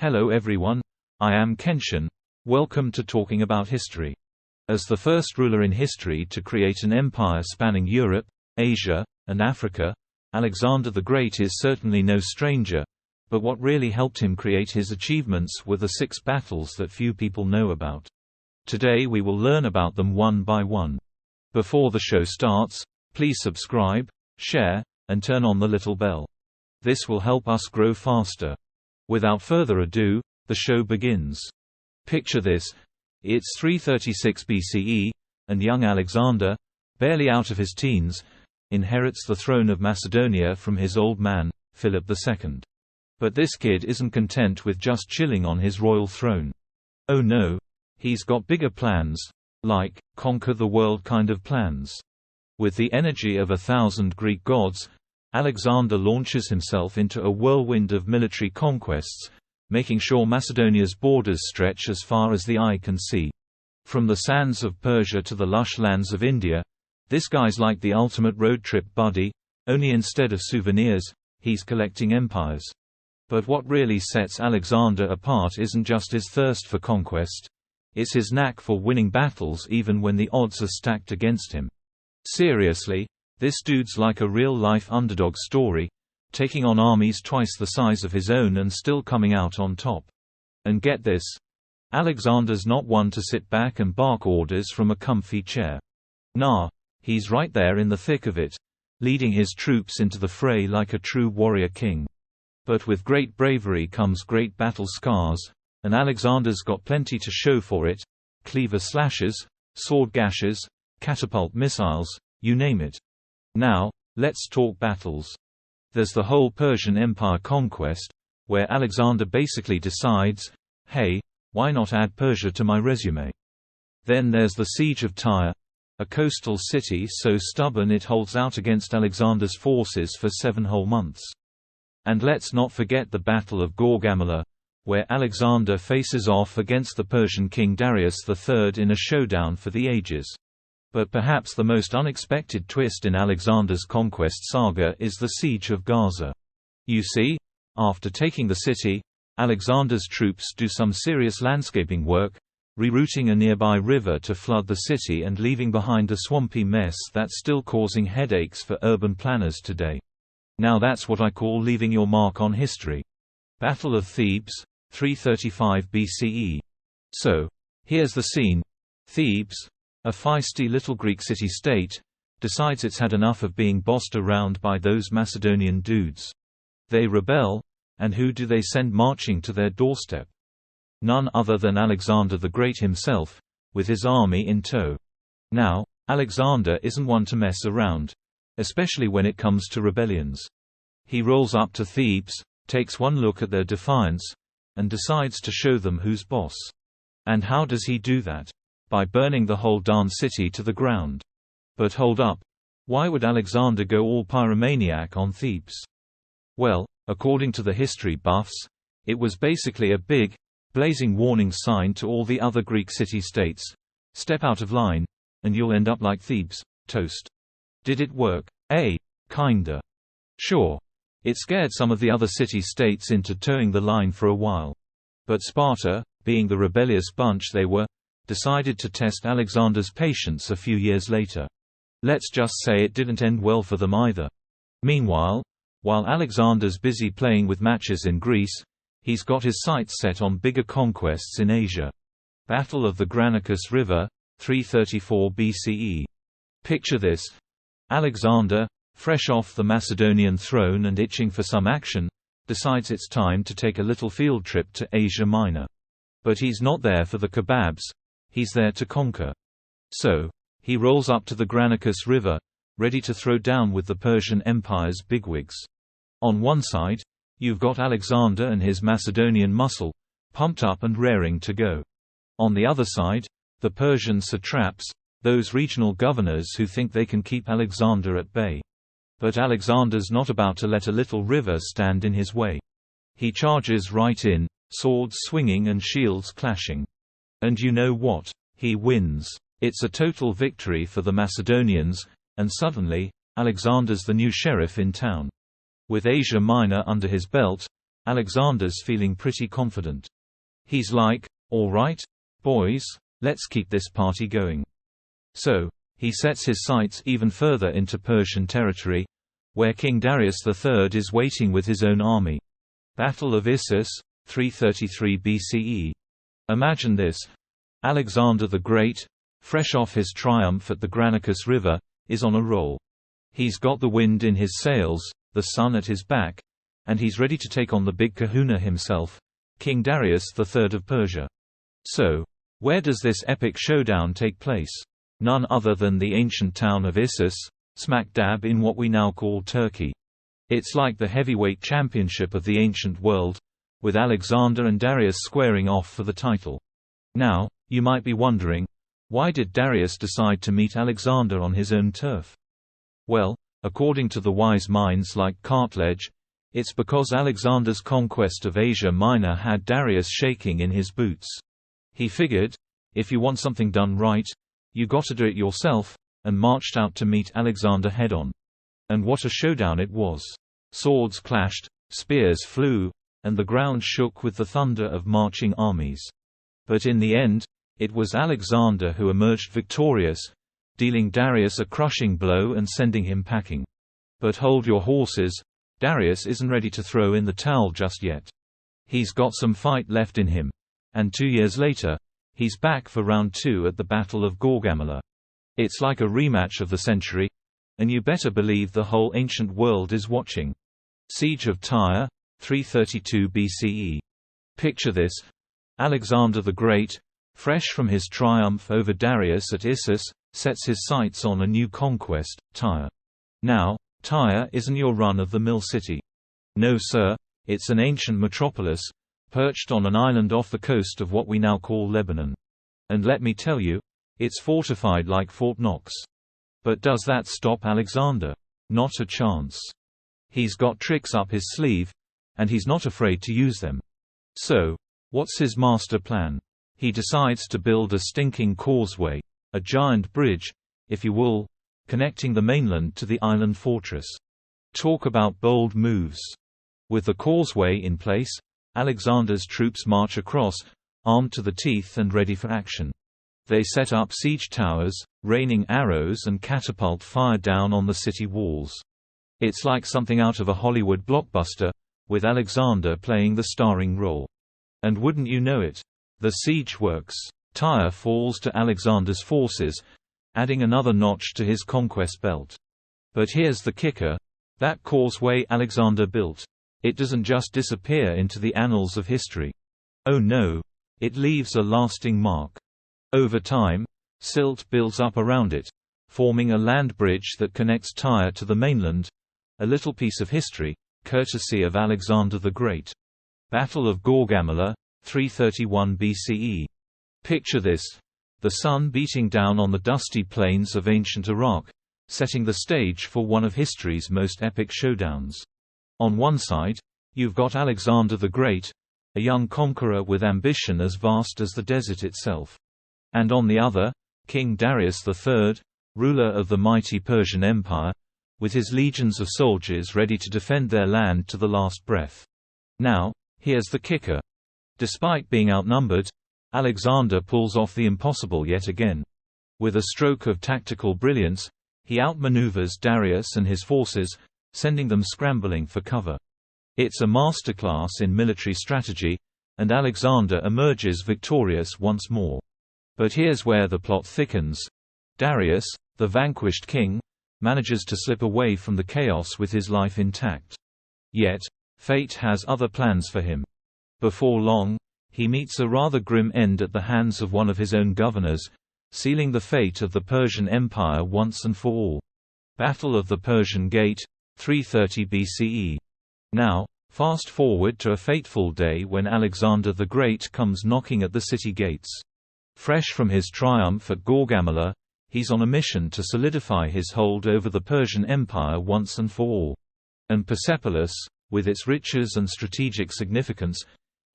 Hello everyone, I am Kenshin. Welcome to Talking About History. As the first ruler in history to create an empire spanning Europe, Asia, and Africa, Alexander the Great is certainly no stranger, but what really helped him create his achievements were the 6 battles that few people know about. Today we will learn about them one by one. Before the show starts, please subscribe, share, and turn on the little bell. This will help us grow faster. Without further ado, the show begins. Picture this. It's 336 BCE, and young Alexander, barely out of his teens, inherits the throne of Macedonia from his old man, Philip II. But this kid isn't content with just chilling on his royal throne. Oh no, he's got bigger plans, like, conquer the world kind of plans. With the energy of 1,000 Greek gods, Alexander launches himself into a whirlwind of military conquests, making sure Macedonia's borders stretch as far as the eye can see. From the sands of Persia to the lush lands of India, this guy's like the ultimate road trip buddy, only instead of souvenirs, he's collecting empires. But what really sets Alexander apart isn't just his thirst for conquest. It's his knack for winning battles even when the odds are stacked against him. Seriously, this dude's like a real-life underdog story, taking on armies twice the size of his own and still coming out on top. And get this, Alexander's not one to sit back and bark orders from a comfy chair. Nah, he's right there in the thick of it, leading his troops into the fray like a true warrior king. But with great bravery comes great battle scars, and Alexander's got plenty to show for it: cleaver slashes, sword gashes, catapult missiles, you name it. Now, let's talk battles. There's the whole Persian Empire conquest, where Alexander basically decides, hey, why not add Persia to my resume? Then there's the Siege of Tyre, a coastal city so stubborn it holds out against Alexander's forces for 7 whole months. And let's not forget the Battle of Gaugamela, where Alexander faces off against the Persian king Darius III in a showdown for the ages. But perhaps the most unexpected twist in Alexander's conquest saga is the Siege of Gaza. You see, after taking the city, Alexander's troops do some serious landscaping work, rerouting a nearby river to flood the city and leaving behind a swampy mess that's still causing headaches for urban planners today. Now that's what I call leaving your mark on history. Battle of Thebes, 335 BCE. So, here's the scene. Thebes, a feisty little Greek city-state, decides it's had enough of being bossed around by those Macedonian dudes. They rebel, and who do they send marching to their doorstep? None other than Alexander the Great himself, with his army in tow. Now, Alexander isn't one to mess around, especially when it comes to rebellions. He rolls up to Thebes, takes one look at their defiance, and decides to show them who's boss. And how does he do that? By burning the whole darn city to the ground. But hold up. Why would Alexander go all pyromaniac on Thebes? Well, according to the history buffs, it was basically a big, blazing warning sign to all the other Greek city-states: step out of line, and you'll end up like Thebes, toast. Did it work? Kinda. Sure. It scared some of the other city-states into toeing the line for a while. But Sparta, being the rebellious bunch they were, decided to test Alexander's patience a few years later. Let's just say it didn't end well for them either. Meanwhile, while Alexander's busy playing with matches in Greece, he's got his sights set on bigger conquests in Asia. Battle of the Granicus River, 334 BCE. Picture this. Alexander, fresh off the Macedonian throne and itching for some action, decides it's time to take a little field trip to Asia Minor. But he's not there for the kebabs. He's there to conquer. So, he rolls up to the Granicus River, ready to throw down with the Persian Empire's bigwigs. On one side, you've got Alexander and his Macedonian muscle, pumped up and raring to go. On the other side, the Persian satraps, those regional governors who think they can keep Alexander at bay. But Alexander's not about to let a little river stand in his way. He charges right in, swords swinging and shields clashing. And you know what? He wins. It's a total victory for the Macedonians, and suddenly, Alexander's the new sheriff in town. With Asia Minor under his belt, Alexander's feeling pretty confident. He's like, "All right, boys, let's keep this party going." So, he sets his sights even further into Persian territory, where King Darius III is waiting with his own army. Battle of Issus, 333 BCE. Imagine this. Alexander the Great, fresh off his triumph at the Granicus River, is on a roll. He's got the wind in his sails, the sun at his back, and he's ready to take on the big kahuna himself, King Darius III of Persia. So, where does this epic showdown take place? None other than the ancient town of Issus, smack dab in what we now call Turkey. It's like the heavyweight championship of the ancient world, with Alexander and Darius squaring off for the title. Now, you might be wondering, why did Darius decide to meet Alexander on his own turf? Well, according to the wise minds like Cartledge, it's because Alexander's conquest of Asia Minor had Darius shaking in his boots. He figured, if you want something done right, you gotta do it yourself, and marched out to meet Alexander head-on. And what a showdown it was. Swords clashed, spears flew, and the ground shook with the thunder of marching armies. But in the end, it was Alexander who emerged victorious, dealing Darius a crushing blow and sending him packing. But hold your horses, Darius isn't ready to throw in the towel just yet. He's got some fight left in him. And 2 years later, he's back for round 2 at the Battle of Gaugamela. It's like a rematch of the century, and you better believe the whole ancient world is watching. Siege of Tyre, 332 BCE. Picture this. Alexander the Great, fresh from his triumph over Darius at Issus, sets his sights on a new conquest, Tyre. Now, Tyre isn't your run-of-the-mill city. No sir, it's an ancient metropolis, perched on an island off the coast of what we now call Lebanon. And let me tell you, it's fortified like Fort Knox. But does that stop Alexander? Not a chance. He's got tricks up his sleeve, and he's not afraid to use them. So, what's his master plan? He decides to build a stinking causeway, a giant bridge, if you will, connecting the mainland to the island fortress. Talk about bold moves. With the causeway in place, Alexander's troops march across, armed to the teeth and ready for action. They set up siege towers, raining arrows and catapult fire down on the city walls. It's like something out of a Hollywood blockbuster, with Alexander playing the starring role. And wouldn't you know it, the siege works. Tyre falls to Alexander's forces, adding another notch to his conquest belt. But here's the kicker, that causeway Alexander built, it doesn't just disappear into the annals of history. Oh no, it leaves a lasting mark. Over time, silt builds up around it, forming a land bridge that connects Tyre to the mainland, a little piece of history, courtesy of Alexander the Great. Battle of Gaugamela, 331 BCE. Picture this. The sun beating down on the dusty plains of ancient Iraq, setting the stage for one of history's most epic showdowns. On one side, you've got Alexander the Great, a young conqueror with ambition as vast as the desert itself. And on the other, King Darius III, ruler of the mighty Persian Empire, with his legions of soldiers ready to defend their land to the last breath. Now, here's the kicker. Despite being outnumbered, Alexander pulls off the impossible yet again. With a stroke of tactical brilliance, he outmaneuvers Darius and his forces, sending them scrambling for cover. It's a masterclass in military strategy, and Alexander emerges victorious once more. But here's where the plot thickens. Darius, the vanquished king, manages to slip away from the chaos with his life intact. Yet, fate has other plans for him. Before long, he meets a rather grim end at the hands of one of his own governors, sealing the fate of the Persian Empire once and for all. Battle of the Persian Gate, 330 BCE. Now, fast forward to a fateful day when Alexander the Great comes knocking at the city gates. Fresh from his triumph at Gaugamela, he's on a mission to solidify his hold over the Persian Empire once and for all. And Persepolis, with its riches and strategic significance,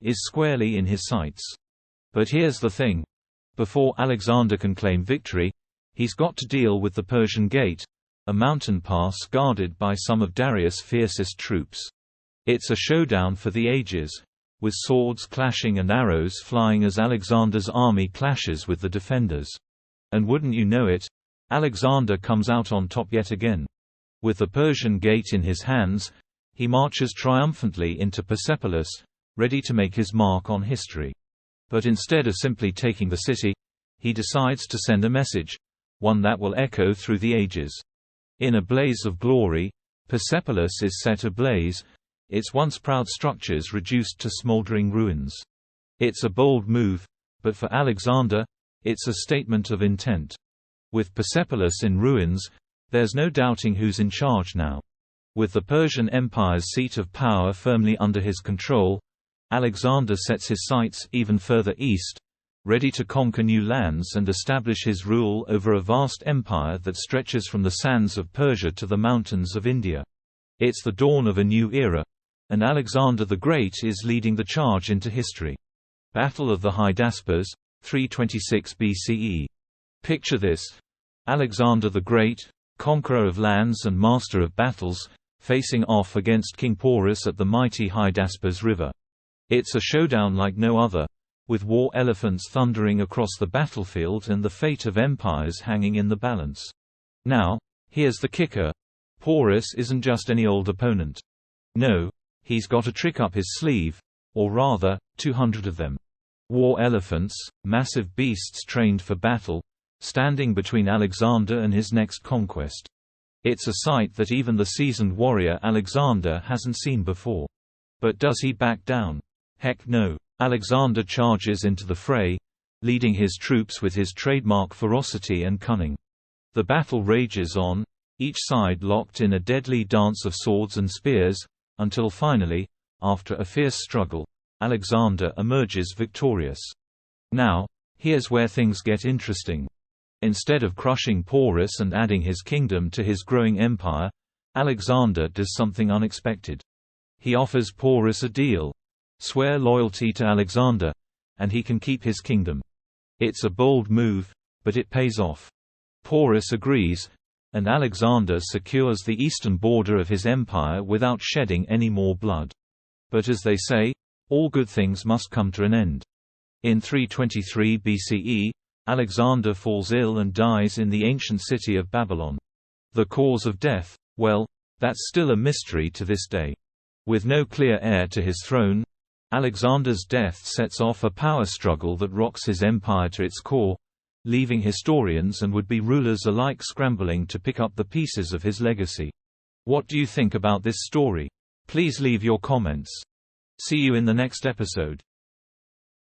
is squarely in his sights. But here's the thing. Before Alexander can claim victory, he's got to deal with the Persian Gate, a mountain pass guarded by some of Darius' fiercest troops. It's a showdown for the ages, with swords clashing and arrows flying as Alexander's army clashes with the defenders. And wouldn't you know it, Alexander comes out on top yet again. With the Persian gate in his hands, he marches triumphantly into Persepolis, ready to make his mark on history. But instead of simply taking the city, he decides to send a message, one that will echo through the ages. In a blaze of glory, Persepolis is set ablaze, its once proud structures reduced to smoldering ruins. It's a bold move, but for Alexander, it's a statement of intent. With Persepolis in ruins, there's no doubting who's in charge now. With the Persian Empire's seat of power firmly under his control, Alexander sets his sights even further east, ready to conquer new lands and establish his rule over a vast empire that stretches from the sands of Persia to the mountains of India. It's the dawn of a new era, and Alexander the Great is leading the charge into history. Battle of the Hydaspes, 326 BCE. Picture this: Alexander the Great, conqueror of lands and master of battles, facing off against King Porus at the mighty Hydaspes River. It's a showdown like no other, with war elephants thundering across the battlefield and the fate of empires hanging in the balance. Now, here's the kicker: Porus isn't just any old opponent. No, he's got a trick up his sleeve, or rather, 200 of them. War elephants, massive beasts trained for battle, standing between Alexander and his next conquest. It's a sight that even the seasoned warrior Alexander hasn't seen before. But does he back down? Heck no. Alexander charges into the fray, leading his troops with his trademark ferocity and cunning. The battle rages on, each side locked in a deadly dance of swords and spears, until finally, after a fierce struggle, Alexander emerges victorious. Now, here's where things get interesting. Instead of crushing Porus and adding his kingdom to his growing empire, Alexander does something unexpected. He offers Porus a deal: swear loyalty to Alexander, and he can keep his kingdom. It's a bold move, but it pays off. Porus agrees, and Alexander secures the eastern border of his empire without shedding any more blood. But as they say, all good things must come to an end. In 323 BCE, Alexander falls ill and dies in the ancient city of Babylon. The cause of death? Well, that's still a mystery to this day. With no clear heir to his throne, Alexander's death sets off a power struggle that rocks his empire to its core, leaving historians and would-be rulers alike scrambling to pick up the pieces of his legacy. What do you think about this story? Please leave your comments. See you in the next episode.